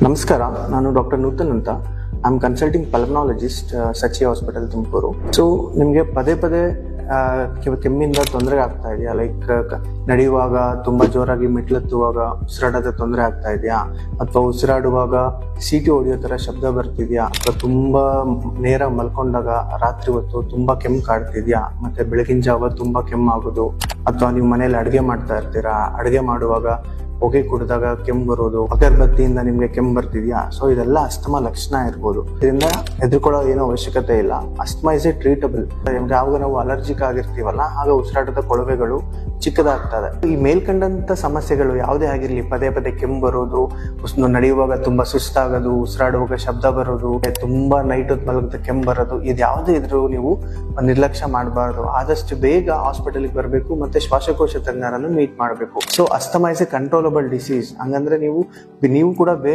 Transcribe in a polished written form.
ನಮಸ್ಕಾರ, ನಾನು ಡಾಕ್ಟರ್ ನೂತನ್ ಅಂತ. I am consulting pulmonologist, Sachi hospital Tumakuru. So ನಿಮಗೆ ಪದೇ ಪದೇ ಕೆಮ್ಮಿಂದ ತೊಂದರೆ ಆಗ್ತಾ ಇದೆಯಾ? ಲೈಕ್ ನಡೆಯುವಾಗ ತುಂಬಾ ಜೋರಾಗಿ ಮೆಟ್ಲತ್ತುವಾಗ ಉಸಿರಾಡೋದ ತೊಂದರೆ ಆಗ್ತಾ ಇದೆಯಾ? ಅಥವಾ ಉಸಿರಾಡುವಾಗ ಸೀಟಿ ಹೊಡೆಯೋ ತರ ಶಬ್ದ ಬರ್ತಿದ್ಯಾ? ಅಥವಾ ತುಂಬಾ ನೇರ ಮಲ್ಕೊಂಡಾಗ ರಾತ್ರಿ ಹೊತ್ತು ತುಂಬಾ ಕೆಮ್ಮು ಕಾಡ್ತಿದ್ಯಾ? ಮತ್ತೆ ಬೆಳಗಿನ ಜಾವ ತುಂಬಾ ಕೆಮ್ಮು ಆಗೋದು? ಅಥವಾ ನೀವು ಮನೇಲಿ ಅಡುಗೆ ಮಾಡ್ತಾ ಇರ್ತೀರಾ, ಅಡುಗೆ ಮಾಡುವಾಗ ಹೊಗೆ ಕುಡಿದಾಗ ಕೆಮ್ಮು ಬರೋದು, ಅಗರಬತ್ತಿಯಿಂದ ನಿಮ್ಗೆ ಕೆಮ್ಮು ಬರ್ತಿದ್ಯಾ? ಸೊ ಇದೆಲ್ಲ ಅಸ್ತಮಾ ಲಕ್ಷಣ ಇರ್ಬೋದು. ಇದರಿಂದ ಹೆದರ್ಕೊಳ್ಳೋ ಏನೋ ಅವಶ್ಯಕತೆ ಇಲ್ಲ. Asthma is A treatable. ಯಾವಾಗ ನಾವು ಅಲರ್ಜಿಕ್ ಆಗಿರ್ತೀವಲ್ಲ, ಆಗ ಉಸಿರಾಟದ ಕೊಳವೆಗಳು ಚಿಕ್ಕದಾಗ್ತದೆ. ಈ ಮೇಲ್ಕಂಡಂತ ಸಮಸ್ಯೆಗಳು ಯಾವುದೇ ಆಗಿರ್ಲಿ, ಪದೇ ಪದೇ ಕೆಮ್ಮು ಬರೋದು, ನಡೆಯುವಾಗ ತುಂಬಾ ಸುಸ್ತಾಗೋದು, ಉಸಿರಾಡುವಾಗ ಶಬ್ದ ಬರೋದು, ತುಂಬಾ ನೈಟ್ ಹೊತ್ತು ಮಲಗದ ಕೆಮ್ಮು ಬರೋದು, ಇದು ಯಾವುದೇ ಇದ್ರೂ ನೀವು ನಿರ್ಲಕ್ಷ್ಯ ಮಾಡಬಾರ್ದು. ಆದಷ್ಟು ಬೇಗ ಹಾಸ್ಪಿಟಲ್ಗೆ ಬರಬೇಕು, ಮತ್ತೆ ಶ್ವಾಸಕೋಶ ತಜ್ಞರನ್ನು ಮೀಟ್ ಮಾಡಬೇಕು. So asthma is A controllable disease. ಹಂಗಂದ್ರೆ ನೀವು ಕೂಡ ಬೇರೆ